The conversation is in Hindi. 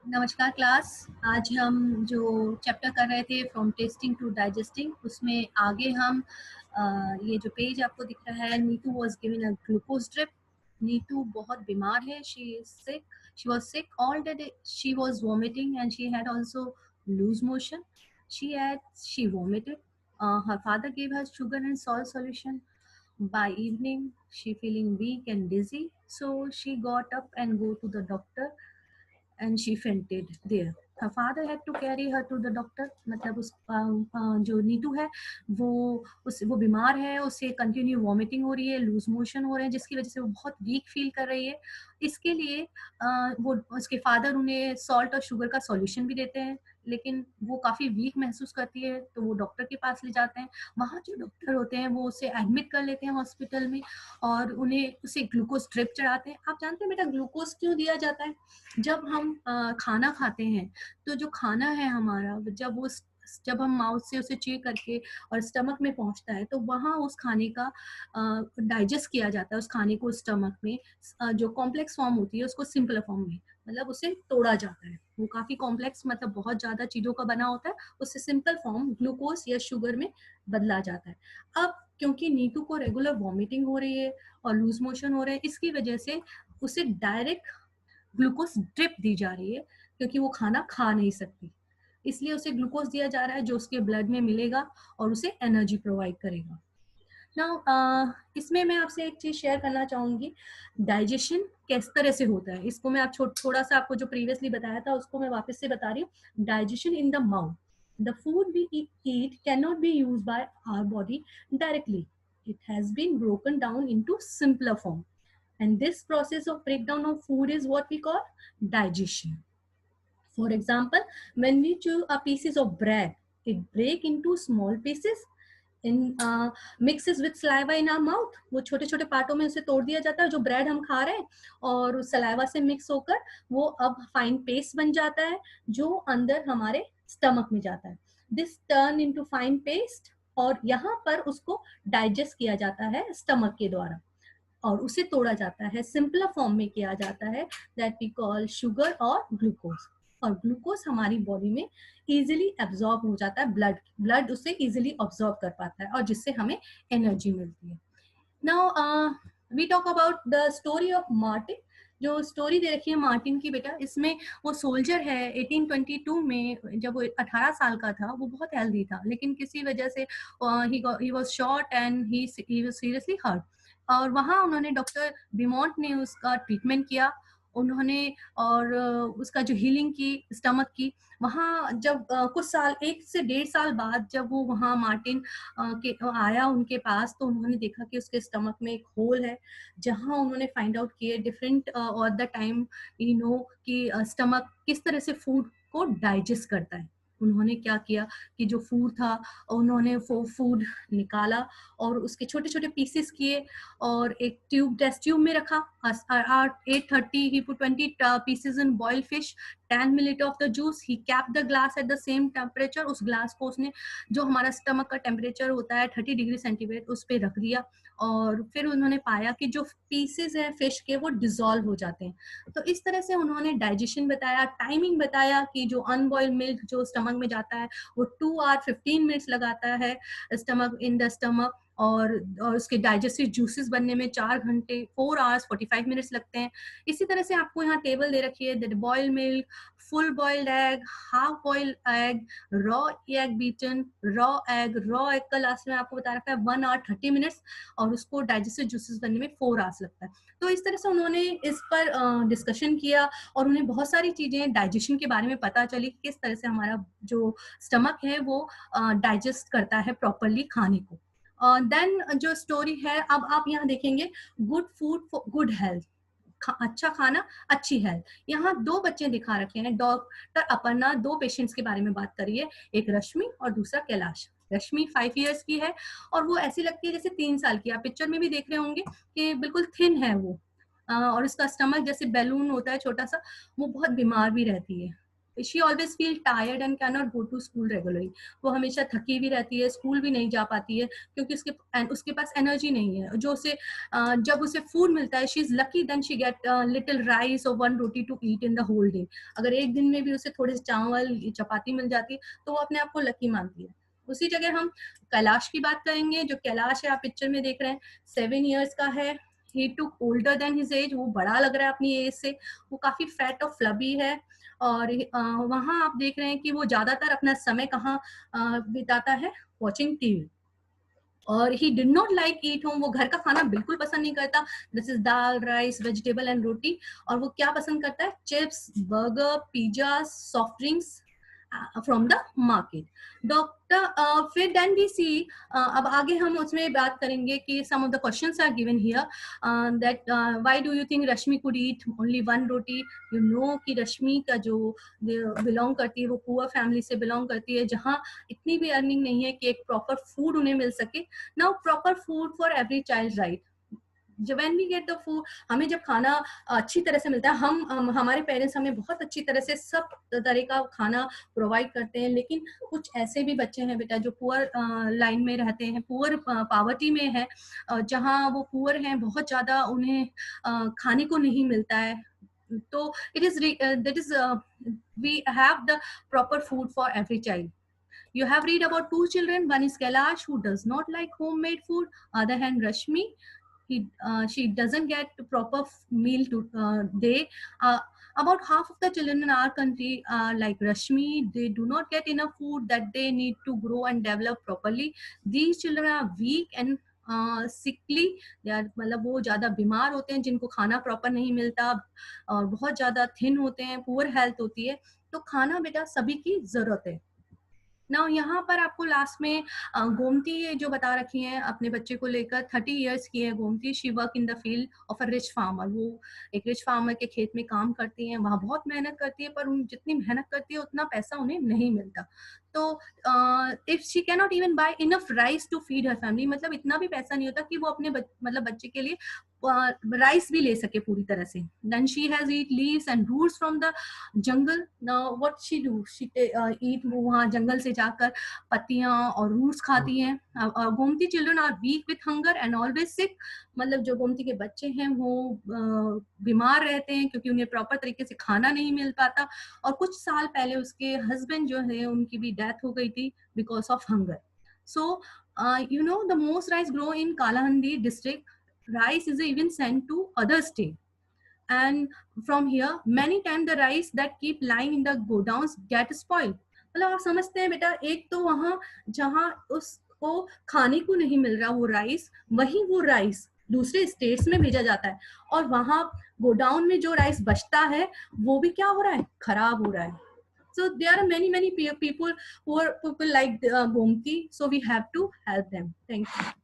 नमस्कार क्लास। आज हम जो चैप्टर कर रहे थे फ्रॉम टेस्टिंग टू डाइजेस्टिंग, उसमें आगे हम ये जो पेज आपको दिख रहा है, Neetu was given a glucose drip. Neetu बहुत बीमार है, she was sick all the day, she was vomiting and she had also loose motion, she vomited. her father gave her sugar and salt solution. By evening she feeling weak and dizzy, so she got up and go to the doctor and she fainted there. Her father had to carry her to the doctor. मतलब उस जो नीतू है वो बीमार है, उसे कंटिन्यू वॉमिटिंग हो रही है, लूज मोशन हो रहे हैं, जिसकी वजह से वो बहुत वीक फील कर रही है। इसके लिए वो उसके फादर उन्हें सॉल्ट और शुगर का सॉल्यूशन भी देते हैं, लेकिन वो काफ़ी वीक महसूस करती है, तो वो डॉक्टर के पास ले जाते हैं। वहाँ जो डॉक्टर होते हैं वो उसे एडमिट कर लेते हैं हॉस्पिटल में और उसे ग्लूकोज ड्रिप चढ़ाते हैं। आप जानते हैं बेटा ग्लूकोज क्यों दिया जाता है? जब हम खाना खाते हैं, तो जो खाना है हमारा, जब हम माउथ से उसे च्यू करके और स्टमक में पहुंचता है, तो वहाँ उस खाने का डाइजेस्ट किया जाता है। उस खाने को स्टमक में जो कॉम्प्लेक्स फॉर्म होती है उसको सिंपल फॉर्म में, मतलब उसे तोड़ा जाता है। वो काफी कॉम्प्लेक्स, मतलब बहुत ज्यादा चीजों का बना होता है, उससे सिंपल फॉर्म ग्लूकोज या शुगर में बदला जाता है। अब क्योंकि नीतू को रेगुलर वॉमिटिंग हो रही है और लूज मोशन हो रहे हैं, इसकी वजह से उसे डायरेक्ट ग्लूकोज ड्रिप दी जा रही है, क्योंकि वो खाना खा नहीं सकती। इसलिए उसे ग्लूकोज दिया जा रहा है जो उसके ब्लड में मिलेगा और उसे एनर्जी प्रोवाइड करेगा। नाउ इसमें मैं आपसे एक चीज शेयर करना चाहूंगी, डाइजेशन किस तरह से होता है। इसको मैं थोड़ा सा आपको जो प्रीवियसली बताया था उसको मैं वापस से बता रही हूँ। Digestion in the mouth, the food we eat cannot be used by our body directly. It has been broken down into simpler form, and this process of breakdown of food is what we call digestion. For example, when we chew a pieces of bread, it break into small pieces in mixes with saliva in our mouth. वो छोटे छोटे पार्टों में उसे तोड़ दिया जाता है, जो ब्रेड हम खा रहे हैं, और उस सलाइवा से मिक्स होकर वो अब फाइन पेस्ट बन जाता है जो अंदर हमारे स्टमक में जाता है। This turn into fine paste, और यहाँ पर उसको डाइजेस्ट किया जाता है स्टमक के द्वारा और उसे तोड़ा जाता है, सिंपलर फॉर्म में किया जाता है, दैट वी कॉल शुगर और ग्लूकोज। और ग्लूकोज हमारी बॉडी में इजीली एब्जॉर्ब हो जाता है, ब्लड उसे इजीली ऑब्जॉर्ब कर पाता है और जिससे हमें एनर्जी मिलती है। Now we talk about the story of Martin. जो स्टोरी दे रखी है मार्टिन की बेटा, इसमें वो सोल्जर है 1822 में, जब वो 18 साल का था। वो बहुत हेल्दी था, लेकिन किसी वजह से he was shot and he was seriously hurt. और वहाँ उन्होंने डॉक्टर बिमोंट ने उसका ट्रीटमेंट किया उन्होंने, और उसका जो हीलिंग की स्टमक की। वहाँ जब कुछ साल, 1 से 1.5 साल बाद जब वो वहाँ मार्टिन के आया उनके पास, तो उन्होंने देखा कि उसके स्टमक में एक होल है, जहाँ उन्होंने फाइंड आउट किए डिफरेंट ऑल द टाइम कि स्टमक किस तरह से फूड को डाइजेस्ट करता है। उन्होंने क्या किया कि जो फूड था उन्होंने वो फूड निकाला और उसके छोटे छोटे पीसेस किए और एक टेस्ट ट्यूब में रखा। 8:30 he put 20 pieces in boiled fish, 10 minute of the juice, he cap the glass at the same temperature. उस ग्लास को उसने, जो हमारा स्टमक का टेम्परेचर होता है 30 डिग्री सेंटीग्रेड, उस पर रख दिया। और फिर उन्होंने पाया कि जो पीसेस हैं फिश के वो डिजोल्व हो जाते हैं। तो इस तरह से उन्होंने डाइजेशन बताया, टाइमिंग बताया कि जो अनबॉइल्ड मिल्क जो स्टमक में जाता है वो 2 hour 15 minutes लगाता है स्टमक इन द स्टमक, और उसके डाइजेस्टिव जूसेस बनने में 4 घंटे 4 hours 45 minutes लगते हैं। इसी तरह से आपको यहाँ टेबल दे रखी है, that boiled milk, full boiled egg, half boiled egg, raw egg beaten, raw egg का लास्ट में आपको बता रखा है 1 hour 30 minutes, और उसको डाइजेस्टिव जूसेस बनने में 4 hours लगता है। तो इस तरह से उन्होंने इस पर डिस्कशन किया और उन्हें बहुत सारी चीजें डाइजेशन के बारे में पता चली, किस तरह से हमारा जो स्टमक है वो डाइजेस्ट करता है प्रॉपरली खाने को। देन जो स्टोरी है, अब आप यहाँ देखेंगे, good food for good health, अच्छा खाना अच्छी हेल्थ। यहाँ 2 बच्चे दिखा रखे हैं, डॉक्टर अपर्णा 2 पेशेंट्स के बारे में बात करी है, एक रश्मि और दूसरा कैलाश। रश्मि 5 years की है और वो ऐसी लगती है जैसे 3 साल की। आप पिक्चर में भी देख रहे होंगे कि बिल्कुल थिन है वो, और उसका स्टमक जैसे बैलून होता है छोटा सा। वो बहुत बीमार भी रहती है। She always feel tired and can not go to school regularly. वो हमेशा थकी भी रहती है, स्कूल भी नहीं जा पाती है क्योंकि उसके पास एनर्जी नहीं है। जो उसे जब उसे फूड मिलता है, she is lucky then she get little rice और 1 roti to eat in the whole day. अगर एक दिन में भी उसे थोड़े से चावल चपाती मिल जाती है तो वो अपने आप को लकी मानती है। उसी जगह हम कैलाश की बात करेंगे। जो कैलाश है आप पिक्चर में देख रहे हैं, 7 years का है। He took older than his age, वो बड़ा लग रहा है अपनी एज से। वो काफी फैट और फ्लबी है। और वहां आप देख रहे हैं कि वो ज्यादातर अपना समय कहाँ बिताता है, वॉचिंग टीवी। और he did not like eat home, वो घर का खाना बिल्कुल पसंद नहीं करता। This is dal, rice, vegetable and roti. और वो क्या पसंद करता है, chips, burger, pizza, soft drinks from the market. Doctor फिर देन वी सी, अब आगे हम उसमें बात करेंगे कि some of the questions are given here, that why do you think Rashmi could eat only 1 roti. You know कि रश्मि का जो बिलोंग करती है वो पुअर फैमिली से बिलोंग करती है, जहाँ इतनी भी अर्निंग नहीं है कि एक प्रॉपर फूड उन्हें मिल सके। Now proper food for every child, right. जब when we get the food, हमें जब खाना अच्छी तरह से मिलता है, हमारे पेरेंट्स हमें बहुत अच्छी तरह से सब तरह का खाना प्रोवाइड करते हैं। लेकिन कुछ ऐसे भी बच्चे हैं बेटा जो पुअर लाइन में रहते हैं, पुअर पावर्टी में है, जहाँ वो पुअर हैं, बहुत ज्यादा उन्हें खाने को नहीं मिलता है। तो it is that is we have the proper food for every child. You have read about 2 children. One is Kailash, who does not like homemade food. Other hand, Rashmi, she doesn't get proper meal to day. About half of the children in our country are like Rashmi. They do not get enough food that they need to grow and develop properly. These children are weak and sickly. They are मतलब वो ज्यादा बीमार होते हैं, जिनको खाना प्रॉपर नहीं मिलता, और बहुत ज्यादा थिन होते हैं, पुअर हेल्थ होती है। तो खाना बेटा सभी की जरूरत है ना। यहाँ पर आपको लास्ट में गोमती जो बता रखी है अपने बच्चे को लेकर, 30 years की है Gomti. She work in the field of a rich farmer. वो एक रिच फार्मर के खेत में काम करती है, वहाँ बहुत मेहनत करती है, पर जितनी मेहनत करती है उतना पैसा उन्हें नहीं मिलता। तो if she can not even buy enough rice to feed her family, मतलब इतना भी पैसा नहीं होता कि वो अपने मतलब बच्चे के लिए राइस भी ले सके पूरी तरह से। Then she has eat leaves and roots from the jungle. Now what she do, she eat, वो वहाँ जंगल से जाकर पत्तियां और रूट्स खाती हैं। Gomti children are weak with hunger and always sick, मतलब जो गोमती के बच्चे हैं वो बीमार रहते हैं क्योंकि उन्हें प्रॉपर तरीके से खाना नहीं मिल पाता। और कुछ साल पहले उसके हस्बैंड जो है उनकी भी डेथ हो गई थी because of hunger. So you know the most rice grow in Kalahandi district. Rice is even sent to other state, and from here many times the rice that keep lying in the godowns get spoiled. मतलब आप समझते हैं बेटा, एक तो वहां जहां उसको खाने को नहीं मिल रहा वो राइस, वही वो राइस दूसरे स्टेट्स में भेजा जाता है, और वहां गोडाउन में जो राइस बचता है वो भी क्या हो रहा है, खराब हो रहा है। So there are many people who are people like Gomti, so we have to help them. Thank you.